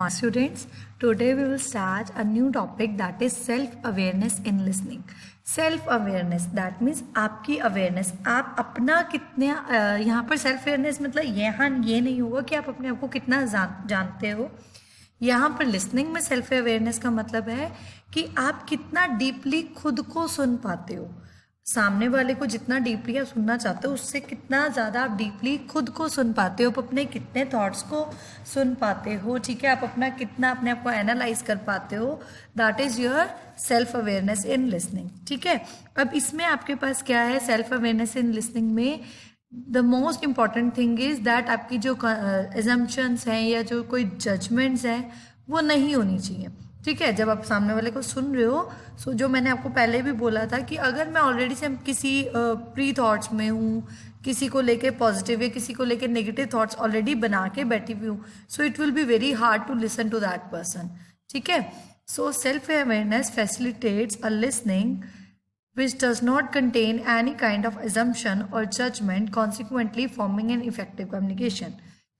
Students, today we will start a new topic that is self-awareness in listening. Self-awareness that means आपकी awareness, आप अपना कितने यहाँ पर self awareness मतलब यहाँ ये नहीं होगा कि आप अपने आप को कितना जानते हो. यहाँ पर listening में self awareness का मतलब है कि आप कितना deeply खुद को सुन पाते हो. सामने वाले को जितना डीपली आप सुनना चाहते हो उससे कितना ज़्यादा आप डीपली खुद को सुन पाते हो, आप अपने कितने थॉट्स को सुन पाते हो. ठीक है, आप अपना कितना अपने आप को एनालाइज कर पाते हो. That is your self awareness in listening. ठीक है, अब इसमें आपके पास क्या है सेल्फ अवेयरनेस इन लिसनिंग में. The most important thing is that आपकी जो एजम्पशंस हैं या जो कोई जजमेंट्स हैं वो नहीं होनी चाहिए. ठीक है, जब आप सामने वाले को सुन रहे हो सो जो मैंने आपको पहले भी बोला था कि अगर मैं ऑलरेडी से किसी प्री थॉट्स में हूँ, किसी को लेके पॉजिटिव या किसी को लेके नेगेटिव थॉट्स ऑलरेडी बना के बैठी हुई हूँ, so it will be very hard to listen to that person. ठीक है, so self awareness facilitates a listening which does not contain any kind of assumption or judgment, consequently forming an effective communication.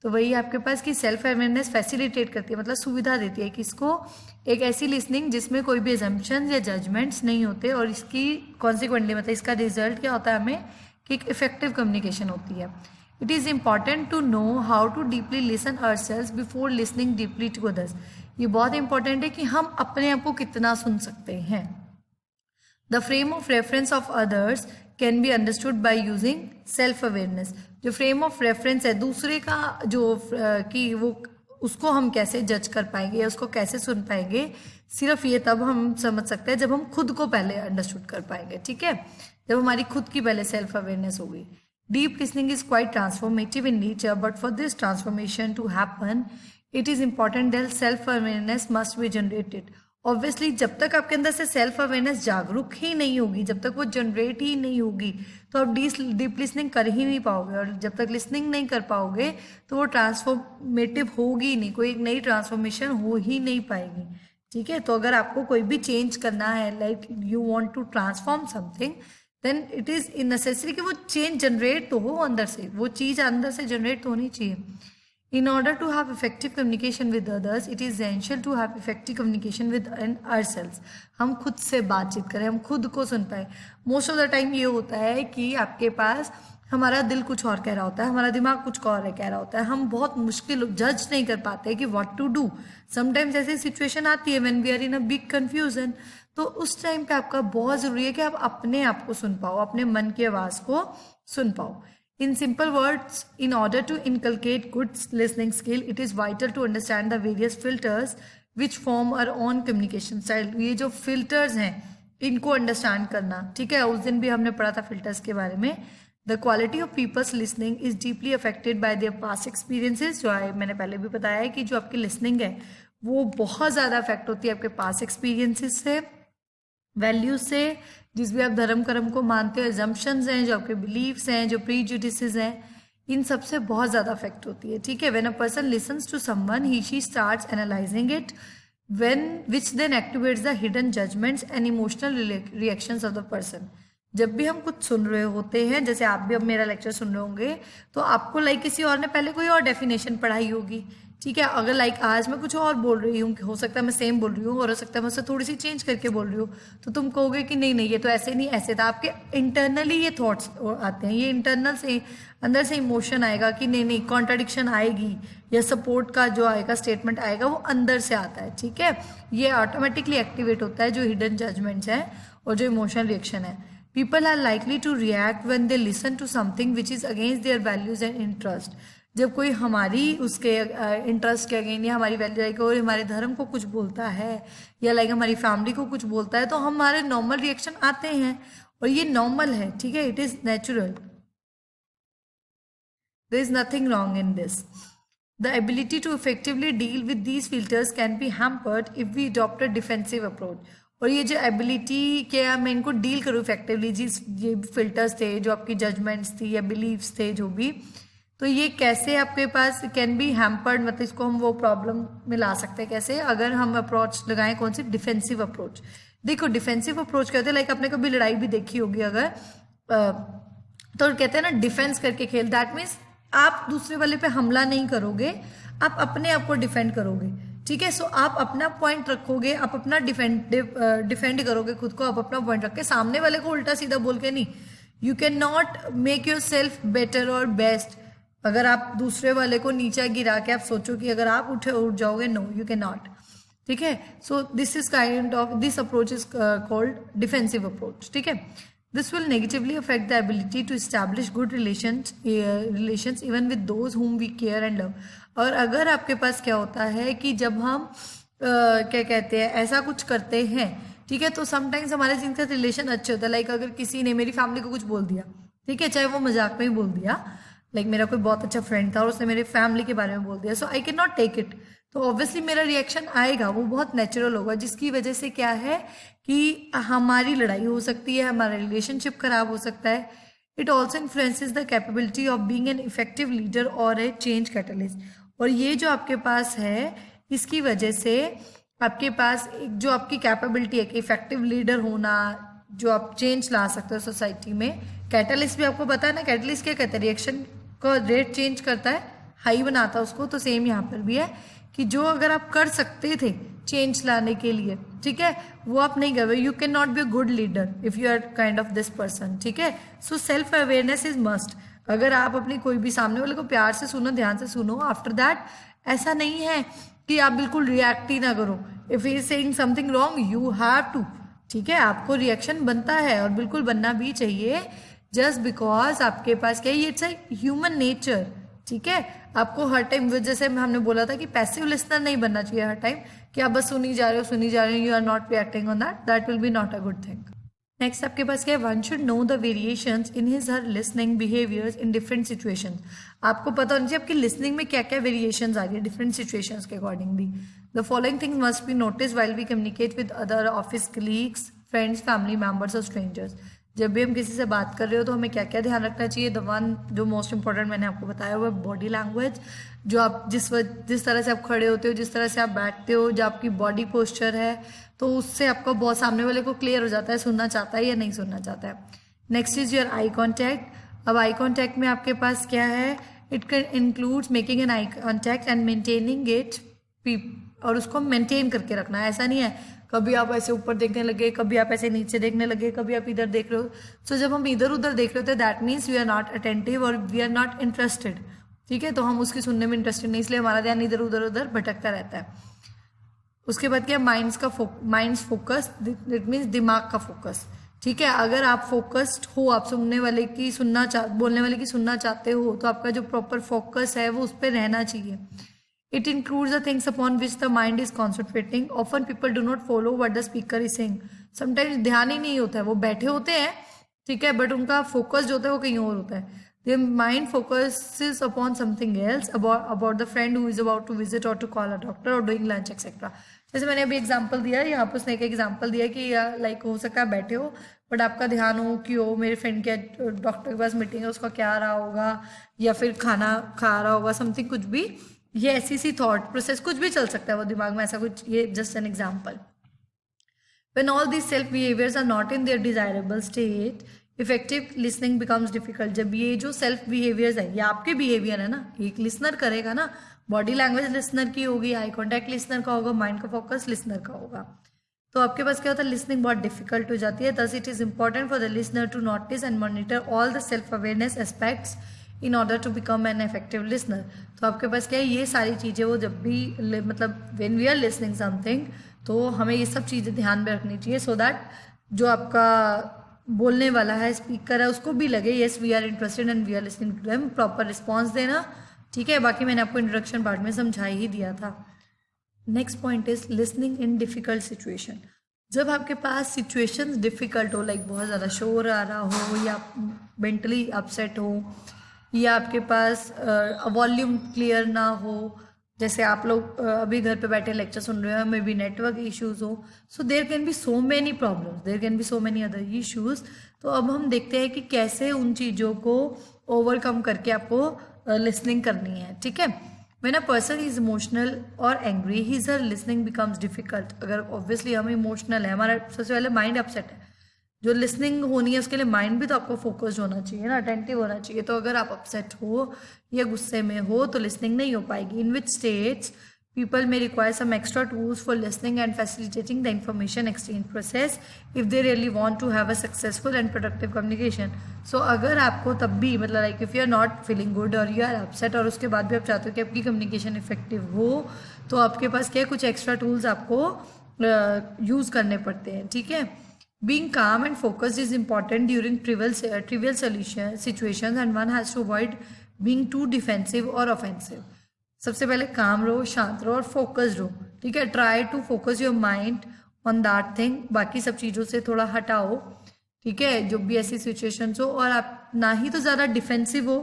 तो वही आपके पास कि self awareness facilitate करती है, मतलब सुविधा देती है किसको, एक ऐसी लिसनिंग जिसमें कोई भी एजम्पशंस या जजमेंट्स नहीं होते और इसकी कॉन्सिक्वेंटली मतलब इसका रिजल्ट क्या होता है हमें कि एक इफेक्टिव कम्युनिकेशन होती है. It is important to know how to deeply listen ourselves before listening deeply to others. ये बहुत इंपॉर्टेंट है कि हम अपने आप को कितना सुन सकते हैं. The frame of reference of others can be understood by using self-awareness. जो frame of reference है दूसरे का जो कि वो उसको हम कैसे जज कर पाएंगे या उसको कैसे सुन पाएंगे, सिर्फ ये तब हम समझ सकते हैं जब हम खुद को पहले अंडरस्टूड कर पाएंगे. ठीक है, जब हमारी खुद की पहले सेल्फ अवेयरनेस होगी. Deep listening is quite transformative in nature, but for this transformation to happen it is important that self awareness must be generated. Obviously जब तक आपके अंदर से सेल्फ अवेयरनेस जागरूक ही नहीं होगी, जब तक वो जनरेट ही नहीं होगी, तो आप डीप लिसनिंग कर ही नहीं पाओगे. और जब तक लिसनिंग नहीं कर पाओगे तो वो ट्रांसफॉर्मेटिव होगी ही नहीं, कोई एक नई ट्रांसफॉर्मेशन हो ही नहीं पाएगी. ठीक है, तो अगर आपको कोई भी चेंज करना है, like you want to transform something, then it is necessary कि वो चेंज जनरेट तो हो अंदर से, वो चीज़ अंदर से जनरेट तो होनी चाहिए. In order to have effective communication with others, it is essential to have effective communication with ourselves. हम खुद से बातचीत करें, हम खुद को सुन पाए. मोस्ट ऑफ द टाइम ये होता है कि आपके पास हमारा दिल कुछ और कह रहा होता है, हमारा दिमाग कुछ और कह रहा होता है, हम बहुत मुश्किल जज नहीं कर पाते हैं कि व्हाट टू डू. समटाइम्स ऐसी सिचुएशन आती है when we are in a big confusion, तो उस टाइम पे आपका बहुत ज़रूरी है कि आप अपने आप को सुन पाओ, अपने मन की आवाज़ को सुन पाओ. In simple words, in order to inculcate good listening skill, it is vital to understand the various filters which form our own communication style. ये जो filters हैं इनको अंडरस्टैंड करना. ठीक है, उस दिन भी हमने पढ़ा था फिल्टर्स के बारे में. The quality of people's listening is deeply affected by their past experiences. जो मैंने पहले भी बताया है कि जो आपकी लिसनिंग है वो बहुत ज़्यादा अफेक्ट होती है आपके पास्ट एक्सपीरियंसेस से, वैल्यूज से, जिस भी आप धर्म कर्म को मानते हो, एजम्पशंस हैं, जो आपके बिलीव्स हैं, जो प्रीजुडिसेस हैं, इन सब से बहुत ज़्यादा अफेक्ट होती है. ठीक है, when a person listens to someone he she starts analysing it, when which then activates the hidden judgements and emotional reactions of the person. जब भी हम कुछ सुन रहे होते हैं, जैसे आप भी अब मेरा लेक्चर सुन रहे होंगे, तो आपको लाइक किसी और ने पहले कोई और डेफिनेशन पढ़ाई होगी. ठीक है, अगर लाइक आज मैं कुछ और बोल रही हूँ, हो सकता है मैं सेम बोल रही हूँ और हो सकता है मैं उससे थोड़ी सी चेंज करके बोल रही हूँ, तो तुम कहोगे कि नहीं नहीं ये तो ऐसे नहीं ऐसे था. आपके इंटरनली ये थॉट्स आते हैं, ये इंटरनल से अंदर से इमोशन आएगा कि नहीं नहीं कॉन्ट्राडिक्शन आएगी या सपोर्ट का जो आएगा स्टेटमेंट आएगा वो अंदर से आता है. ठीक है, ये ऑटोमेटिकली एक्टिवेट होता है जो हिडन जजमेंट्स हैं और जो इमोशनल रिएक्शन है. People are likely to react when they listen to something which is against their values and interest. जब कोई हमारी उसके इंटरेस्ट के अगेंस्ट या हमारी वैल्यू लाइक और हमारे धर्म को कुछ बोलता है या लाइक हमारी फैमिली को कुछ बोलता है, तो हमारे नॉर्मल रिएक्शन आते हैं और ये नॉर्मल है. ठीक है, it is natural, there is nothing wrong in this. The ability to effectively deal with these filters can be hampered if we adopt a defensive approach. और ये जो एबिलिटी क्या मैं इनको डील करूँ इफेक्टिवली, जिस ये फिल्टर्स थे, जो आपकी जजमेंट्स थी या बिलीव्स थे जो भी, तो ये कैसे आपके पास कैन बी हैम्पर्ड, मतलब इसको हम वो प्रॉब्लम में ला सकते हैं कैसे, अगर हम अप्रोच लगाएं कौन सी, डिफेंसिव अप्रोच. देखो डिफेंसिव अप्रोच कहते हैं, लाइक आपने कभी लड़ाई भी देखी होगी अगर, तो कहते हैं ना डिफेंस करके खेल. दैट मीन्स आप दूसरे वाले पे हमला नहीं करोगे, आप अपने आप को डिफेंड करोगे. ठीक है। सो आप अपना पॉइंट रखोगे, आप अपना डिफेंड करोगे खुद को, आप अपना पॉइंट रख के, सामने वाले को उल्टा सीधा बोल के नहीं। You can not make your self better और बेस्ट अगर आप दूसरे वाले को नीचा गिरा के आप सोचो कि अगर आप उठ जाओगे, नो यू कैन नॉट। ठीक है। So this is kind of, this approach is called defensive approach. ठीक है। This will negatively affect the ability to establish good relations even with those whom we care and love. और अगर आपके पास क्या होता है कि जब हम क्या कहते हैं ऐसा कुछ करते हैं, ठीक है, तो समटाइम्स हमारे जिनका रिलेशन अच्छे होता है, लाइक अगर किसी ने मेरी फैमिली को कुछ बोल दिया, ठीक है, चाहे वो मजाक में ही बोल दिया, लाइक मेरा कोई बहुत अच्छा फ्रेंड था और उसने मेरे फैमिली के बारे में बोल दिया, so I can not take it. तो ऑब्वियसली मेरा रिएक्शन आएगा, वो बहुत नेचुरल होगा, जिसकी वजह से क्या है कि हमारी लड़ाई हो सकती है, हमारा रिलेशनशिप खराब हो सकता है। It also influences the capability of being an effective leader और ए चेंज कैटलिस्ट। और ये जो आपके पास है, इसकी वजह से आपके पास एक जो आपकी कैपेबिलिटी है कि इफेक्टिव लीडर होना, जो आप चेंज ला सकते हो सोसाइटी में। कैटलिस्ट भी आपको पता है ना, कैटलिस्ट क्या कहते हैं, रिएक्शन को रेट चेंज करता है, हाई बनाता है उसको। तो सेम यहाँ पर भी है कि जो अगर आप कर सकते थे चेंज लाने के लिए, ठीक है, वो आप नहीं कर रहे, you can not be a good leader if you are kind of this person. ठीक है। So self awareness is must. अगर आप अपनी कोई भी सामने वाले को प्यार से सुनो, ध्यान से सुनो, आफ्टर दैट ऐसा नहीं है कि आप बिल्कुल रिएक्ट ही ना करो। If he is saying something wrong you have to, ठीक है, आपको रिएक्शन बनता है और बिल्कुल बनना भी चाहिए, जस्ट बिकॉज आपके पास क्या है, ये इट्स ह्यूमन नेचर। ठीक है। आपको हर टाइम, जैसे हमने बोला था कि पैसिव लिसनर नहीं बनना चाहिए हर टाइम, कि आप बस सुनी जा रहे हो, you are not reacting on that will be not a good thing. Next आपके पास क्या है, one should know the variations in his her listening behaviours in different situations. आपको पता होना चाहिए आपकी लिसनिंग में क्या क्या वेरिएशंस आ रही है डिफरेंट सिचुएशंस के accordingly. The following things must be notice while we communicate with other office colleagues, friends, family members और स्ट्रेंजर्स। जब भी हम किसी से बात कर रहे हो तो हमें क्या क्या ध्यान रखना चाहिए। द वन जो मोस्ट इंपॉर्टेंट मैंने आपको बताया हुआ है बॉडी लैंग्वेज, जो आप जिस तरह से आप खड़े होते हो, जिस तरह से आप बैठते हो, जो आपकी बॉडी पोस्चर है, तो उससे आपका बहुत सामने वाले को क्लियर हो जाता है सुनना चाहता है या नहीं सुनना चाहता है। Next is your eye contact. अब आई कॉन्टैक्ट में आपके पास क्या है, it can includes making an eye contact and maintaining it, और उसको मेंटेन करके रखना है। ऐसा नहीं है कभी आप ऐसे ऊपर देखने लगे, कभी आप ऐसे नीचे देखने लगे, कभी आप इधर देख रहे हो। सो जब हम इधर उधर देख रहे होते हैं that means we are not attentive और वी आर नॉट इंटरेस्टेड। ठीक है। तो हम उसकी सुनने में इंटरेस्टेड नहीं, इसलिए हमारा ध्यान इधर उधर भटकता रहता है। उसके बाद क्या, माइंड्स फोकस, इट मीन्स दिमाग का फोकस। ठीक है। अगर आप फोकस्ड हो, आप बोलने वाले की सुनना चाहते हो, तो आपका जो प्रॉपर फोकस है वो उस पर रहना चाहिए। It includes the things upon which the mind is concentrating. Often people do not follow what the speaker is saying. Sometimes ध्यान ही नहीं होता है, वो बैठे होते हैं, ठीक है, बट उनका फोकस जो होता है वो कहीं और होता है। Their mind focuses upon something else, about the friend who is about to visit or to call a doctor or doing lunch etc. जैसे मैंने अभी एग्जांपल दिया, यहाँ पर उसने एक एग्जांपल दिया कि लाइक हो सकता है बैठे हो बट आपका ध्यान हो कि ओ मेरे फ्रेंड के डॉक्टर के पास मीटिंग है, उसका क्या रहा होगा, या फिर खाना खा रहा होगा, समथिंग, कुछ भी, ये ऐसी सी थॉट प्रोसेस कुछ भी चल सकता है वो दिमाग में, ऐसा कुछ, ये just an example. When all these self behaviors are not in their desirable state, effective listening becomes difficult. जब ये जो सेल्फ बिहेवियर्स है, ये आपके बिहेवियर है ना, एक लिसनर करेगा ना, बॉडी लैंग्वेज लिसनर की होगी, आई कॉन्टैक्ट लिसनर का होगा, माइंड का फोकस लिसनर का होगा, तो आपके पास क्या होता है, लिसनिंग बहुत डिफिकल्ट हो जाती है। Thus it is important for the listener to notice and monitor all the self awareness aspects in order to become an effective listener. तो आपके पास क्या है, ये सारी चीज़ें वो जब भी मतलब when we are listening something, तो हमें ये सब चीज़ें ध्यान में रखनी चाहिए, सो दैट जो आपका बोलने वाला है, स्पीकर है, उसको भी लगे yes we are interested and we are listening to them, proper response देना। ठीक है। बाकी मैंने आपको इंट्रोडक्शन पार्ट में समझा ही दिया था। Next point is listening in difficult situation. जब आपके पास सिचुएशंस डिफिकल्ट हो, लाइक बहुत ज़्यादा शोर आ रहा हो, या मेंटली अपसेट हो, या आपके पास वॉल्यूम क्लियर ना हो, जैसे आप लोग अभी घर पे बैठे लेक्चर सुन रहे हो, मे बी नेटवर्क इश्यूज हो, so there can be so many problems, there can be so many other issues. तो अब हम देखते हैं कि कैसे उन चीज़ों को ओवरकम करके आपको लिसनिंग करनी है। ठीक है। When a person is emotional or angry, his or listening becomes difficult. अगर ऑब्वियसली हम इमोशनल है, हमारा सबसे पहले माइंड अपसेट है, जो लिसनिंग होनी है उसके लिए माइंड भी तो आपको फोकस्ड होना चाहिए ना, अटेंटिव होना चाहिए। तो अगर आप अपसेट हो या गुस्से में हो तो लिसनिंग नहीं हो पाएगी। In which states People may require some extra tools for listening and facilitating the information exchange process if they really want to have a successful and productive communication. So अगर आपको तब भी मतलब like if you are not feeling good और you are upset और उसके बाद भी आप चाहते हो कि आपकी कम्युनिकेशन इफेक्टिव हो, तो आपके पास क्या कुछ एक्स्ट्रा टूल्स आपको यूज़ करने पड़ते हैं. ठीक है. Being calm and focused is important during trivial situations, and one has to avoid being too defensive or offensive. सबसे पहले काम रहो, शांत रहो और फोकस्ड रहो. ठीक है. Try to focus your mind on that thing. बाकी सब चीज़ों से थोड़ा हटाओ. ठीक है. जो भी ऐसी सिचुएशंस हो, और आप ना ही तो ज़्यादा डिफेंसिव हो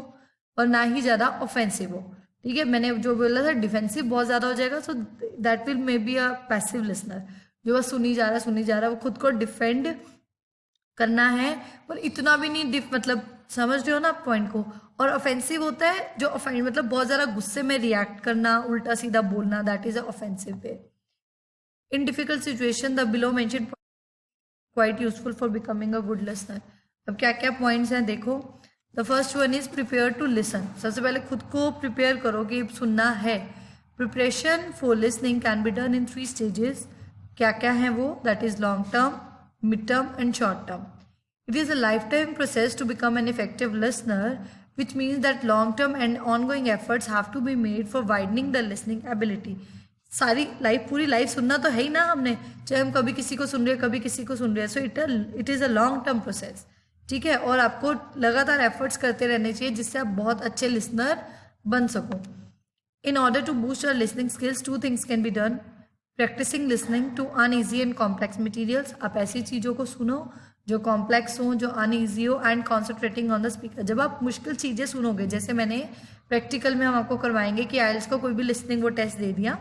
और ना ही ज़्यादा ऑफेंसिव हो. ठीक है. मैंने जो बोला था डिफेंसिव बहुत ज़्यादा हो जाएगा, so that will may be a passive listener. जो बस सुनी जा रहा वो खुद को डिफेंड करना है, पर इतना भी नहीं मतलब समझ रहे हो ना पॉइंट को. और ऑफेंसिव होता है जो मतलब बहुत ज़्यादा गुस्से में रिएक्ट करना, उल्टा सीधा बोलना, that is a offensive way. In difficult situation the below mentioned quite useful for becoming a good listener. अब क्या क्या पॉइंट्स हैं देखो. The first one is prepare to listen. सबसे पहले खुद को प्रिपेयर करो कि सुनना है. Preparation for listening can be done in 3 stages. क्या क्या है वो? That is long term, mid term and short term. It is a lifetime process to become an effective listener, which means that long-term and ongoing efforts have to be made for widening the listening ability. सारी life, पूरी life सुनना तो है ही ना हमने, चाहे हम कभी किसी को सुन रहे हैं कभी किसी को सुन रहे हैं. So it is a long term process. ठीक है. और आपको लगातार एफर्ट्स करते रहने चाहिए जिससे आप बहुत अच्छे लिसनर बन सको. In order to boost your listening skills 2 things can be done. Practising listening to uneasy and complex materials. आप ऐसी चीज़ों को सुनो जो कॉम्प्लेक्स हो, जो अनईजी हो, and concentrating on the speaker. जब आप मुश्किल चीज़ें सुनोगे, जैसे मैंने प्रैक्टिकल में हम आपको करवाएंगे कि आइल्स का कोई भी लिसनिंग वो टेस्ट दे दिया,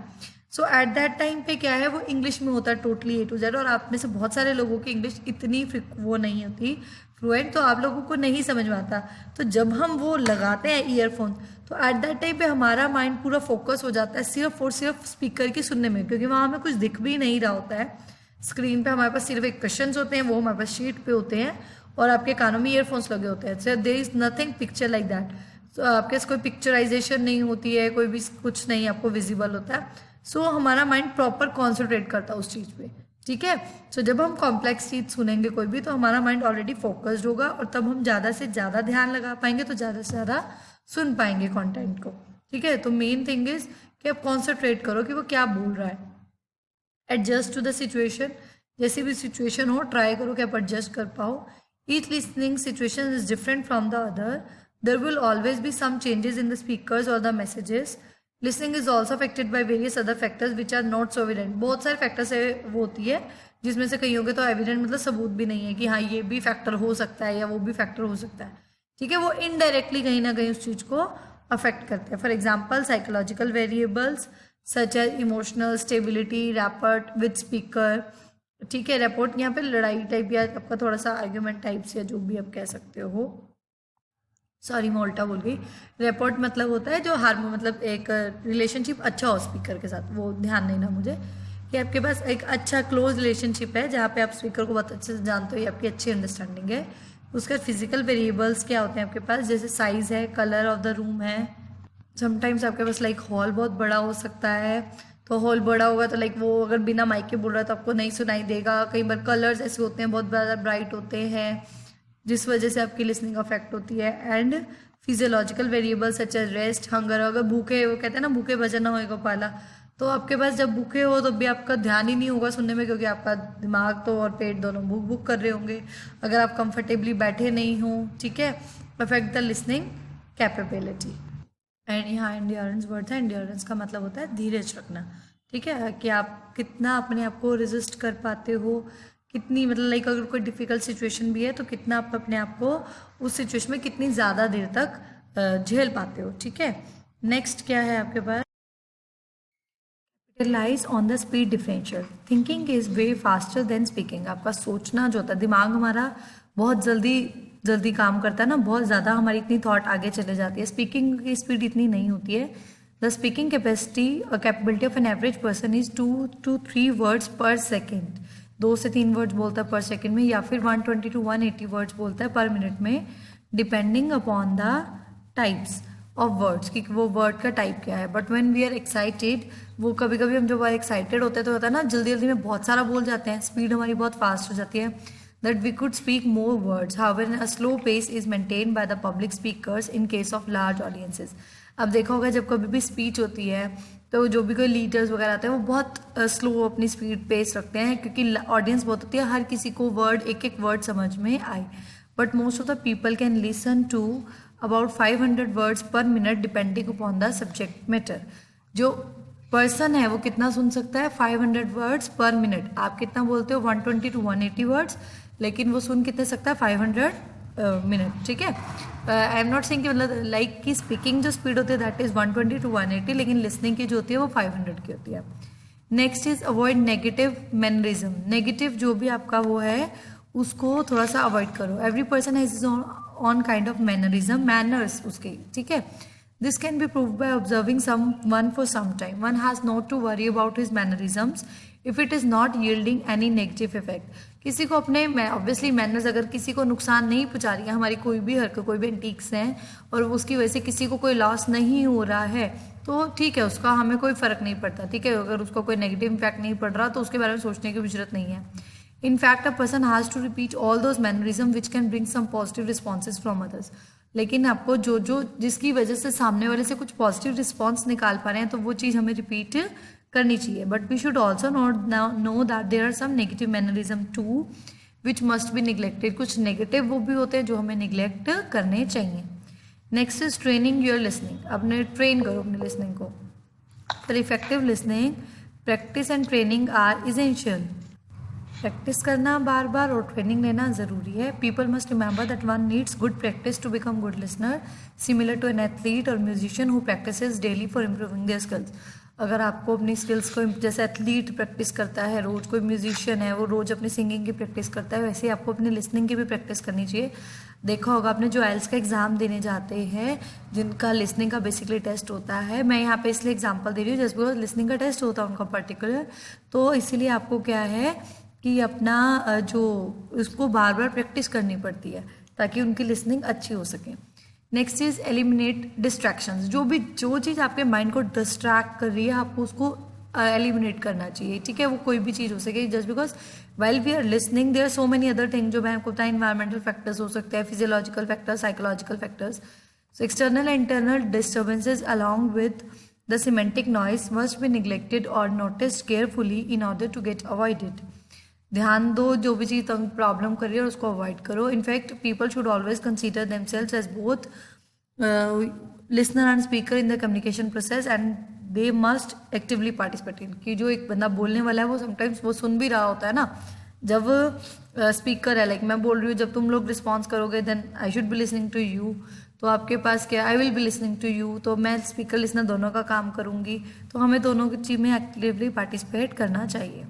सो एट दैट टाइम पे क्या है वो इंग्लिश में होता है टोटली A to Z, और आप में से बहुत सारे लोगों की इंग्लिश इतनी वो नहीं होती फ्लुएंट, तो आप लोगों को नहीं समझ में आता. तो जब हम वो लगाते हैं ईयरफोन, तो एट दैट टाइम पे हमारा माइंड पूरा फोकस हो जाता है सिर्फ और सिर्फ स्पीकर की सुनने में, क्योंकि वहाँ हमें कुछ दिख भी नहीं रहा होता है. स्क्रीन पे हमारे पास सिर्फ एक क्वेश्चंस होते हैं, वो हमारे पास शीट पे होते हैं, और आपके कानों में ईयरफोन्स लगे होते हैं. So there is nothing picture like that. So आपके पास कोई पिक्चराइजेशन नहीं होती है, कोई भी कुछ नहीं आपको विजिबल होता है. सो हमारा माइंड प्रॉपर कॉन्सेंट्रेट करता है उस चीज़ पे. ठीक है. सो जब हम कॉम्प्लेक्स चीज़ सुनेंगे कोई भी, तो हमारा माइंड ऑलरेडी फोकस्ड होगा, और तब हम ज़्यादा से ज़्यादा ध्यान लगा पाएंगे, तो ज़्यादा से ज़्यादा सुन पाएंगे कॉन्टेंट को. ठीक है. तो मेन थिंग इज कि आप कॉन्सेंट्रेट करो कि वो क्या बोल रहा है. Adjust to the situation. जैसी भी सिचुएशन हो, ट्राई करो कि आप एडजस्ट कर पाओ. Each listening situation is different from the other. There will always be some changes in the speakers और the messages. Listening is also affected by various other factors which are not so evident. बहुत सारे factors वो होती है जिसमें से कईयों के तो एविडेंट मतलब सबूत भी नहीं है कि हाँ ये भी फैक्टर हो सकता है या वो भी फैक्टर हो सकता है. ठीक है. वो इनडायरेक्टली कहीं ना कहीं उस चीज़ को अफेक्ट करते हैं. For example psychological variables such as emotional stability, rapport with speaker. ठीक है. रैपोर्ट यहाँ पे लड़ाई टाइप या आपका थोड़ा सा आर्ग्यूमेंट टाइप से, जो भी आप कह सकते हो. सॉरी मैं उल्टा बोल गई. रैपोर्ट मतलब होता है जो मतलब एक रिलेशनशिप अच्छा हो स्पीकर के साथ, वो ध्यान देना मुझे कि आपके पास एक अच्छा क्लोज रिलेशनशिप है जहाँ पे आप स्पीकर को बहुत अच्छे से जानते हो, ये आपकी अच्छी अंडरस्टैंडिंग है. उसका फिजिकल वेरिएबल्स क्या होते हैं आपके पास, जैसे साइज़ है, कलर ऑफ द रूम है. समटाइम्स आपके पास लाइक हॉल बहुत बड़ा हो सकता है, तो हॉल बड़ा होगा तो लाइक वो अगर बिना माइक के बोल रहा है तो आपको नहीं सुनाई देगा. कई बार कलर्स ऐसे होते हैं बहुत ज़्यादा ब्राइट होते हैं, जिस वजह से आपकी लिसनिंग अफेक्ट होती है. And physiological variables such as rest, hunger. अगर भूखे, वो कहते हैं ना भूखे भजन ना होएगा पाला, तो आपके पास जब भूखे हो तो भी आपका ध्यान ही नहीं होगा सुनने में, क्योंकि आपका दिमाग तो और पेट दोनों भूख भूख कर रहे होंगे. अगर आप कंफर्टेबली बैठे नहीं हो, ठीक है, affect the listening capability. And यहाँ एंड्योरेंस वर्ड है. एंड्योरेंस का मतलब होता है धीरज रखना. ठीक है. कि आप कितना अपने आप को रेजिस्ट कर पाते हो, कितनी मतलब लाइक अगर कोई डिफ़िकल्ट सिचुएशन भी है तो कितना आप अपने आप को उस सिचुएशन में कितनी ज़्यादा देर तक झेल पाते हो. ठीक है. नेक्स्ट क्या है आपके पास, capitalise on the speed differential. Thinking is way faster than speaking. आपका सोचना जो होता है, दिमाग हमारा बहुत जल्दी काम करता है ना, बहुत ज़्यादा हमारी इतनी थॉट आगे चले जाती है. स्पीकिंग की स्पीड इतनी नहीं होती है. The speaking capability of an average person is 2 to 3 words पर सेकेंड. 2 से 3 वर्ड्स बोलता है पर सेकेंड में, या फिर 120 to 180 वर्ड्स बोलता है पर मिनट में, depending upon the types of words कि वो वर्ड का टाइप क्या है. But when we are excited, वो कभी कभी हम जब एक्साइटेड होते हैं तो होता है ना, जल्दी जल्दी में बहुत सारा बोल जाते हैं, स्पीड हमारी बहुत फास्ट हो जाती है, that we could speak more words. However, a slow pace is maintained by the public speakers in case of large audiences. अब देखा होगा जब कभी भी स्पीच होती है तो जो भी कोई लीडर्स वगैरह आते हैं वो बहुत स्लो अपनी स्पीड पेस रखते हैं, क्योंकि ऑडियंस बहुत होती है, हर किसी को वर्ड एक एक वर्ड समझ में आए. But most of the people can listen to about 500 words per minute depending upon the subject matter. जो पर्सन है वो कितना सुन सकता है? 500 वर्ड्स पर मिनट. आप कितना बोलते हो? 120 to 180 वर्ड्स, लेकिन वो सुन कितने सकता है? 500 मिनट. ठीक है. आई एम नॉट सेइंग कि मतलब लाइक कि स्पीकिंग जो स्पीड होती है दैट इज 120 to 180, लेकिन लिसनिंग की जो होती है वो 500 की होती है. Next is avoid negative mannerism. Negative जो भी आपका वो है उसको थोड़ा सा अवॉइड करो. Every person has his on kind of mannerism, manners उसके. ठीक है. This can be proved by observing someone for some time. One has not to worry about his mannerisms if it is not yielding any negative effect. किसी को अपने obviously manners अगर किसी को नुकसान नहीं पहुंचा रही है, हमारी कोई भी हरकत, कोई भी एंटीक्स हैं और उसकी वजह से किसी को कोई लॉस नहीं हो रहा है तो ठीक है, उसका हमें कोई फर्क नहीं पड़ता. ठीक है. अगर उसका कोई नेगेटिव इम्पैक्ट नहीं पड़ रहा तो उसके बारे में सोचने की भी जरूरत नहीं है. In fact, a person has to repeat all those mannerisms which can bring some positive responses from others. लेकिन आपको जो जिसकी वजह से सामने वाले से कुछ पॉजिटिव रिस्पॉन्स निकाल पा रहे हैं तो वो चीज़ हमें रिपीट करनी चाहिए. But we should also know that there are some negative mannerism to which must be neglected. कुछ नेगेटिव वो भी होते हैं जो हमें निगलेक्ट करने चाहिए. Next is training your listening. अपने ट्रेन करो अपनी लिसनिंग को. For effective listening, practice and training are essential. Practice करना बार बार और ट्रेनिंग लेना ज़रूरी है. People must remember that one needs good practice to become good listener, similar to an athlete और musician who practises daily for improving their skills. अगर आपको अपनी स्किल्स को, जैसे एथलीट प्रैक्टिस करता है रोज़, कोई म्यूजिशियन है वो रोज़ अपनी सिंगिंग की प्रैक्टिस करता है, वैसे ही आपको अपनी लिसनिंग की भी प्रैक्टिस करनी चाहिए. देखा होगा आपने जो आइल्स का एग्ज़ाम देने जाते हैं जिनका लिसनिंग का बेसिकली टेस्ट होता है, मैं यहाँ पे इसलिए एग्जांपल दे रही हूँ जस्ट बिकॉज लिसनिंग का टेस्ट होता है उनका पर्टिकुलर, तो इसीलिए आपको क्या है कि अपना जो उसको बार बार प्रैक्टिस करनी पड़ती है ताकि उनकी लिसनिंग अच्छी हो सके. Next is eliminate distractions. जो चीज़ आपके माइंड को डिस्ट्रैक्ट कर रही है आपको उसको एलिमिनेट करना चाहिए. ठीक है. वो कोई भी चीज़ हो सके, just because while we are listening there are so many other thing जो मैं आपको बताया. इन्वायरमेंटल फैक्टर्स हो सकते हैं, physiological factors, psychological factors. So external and internal disturbances along with the semantic noise must be neglected और noticed carefully in order to get avoided. ध्यान दो जो भी चीज़ तुम प्रॉब्लम कर रही है उसको अवॉइड करो. In fact people should always consider themselves as both listener and speaker in the communication process and they must actively participate in. कि जो एक बंदा बोलने वाला है वो समटाइम्स वो सुन भी रहा होता है ना. जब स्पीकर है, लाइक मैं बोल रही हूँ, जब तुम लोग रिस्पॉन्स करोगे then I should be listening to you. तो आपके पास क्या, I will be listening to you. तो मैं स्पीकर लिसनर दोनों का काम करूँगी. तो हमें दोनों की चीज़ में एक्टिवली पार्टिसिपेट करना चाहिए.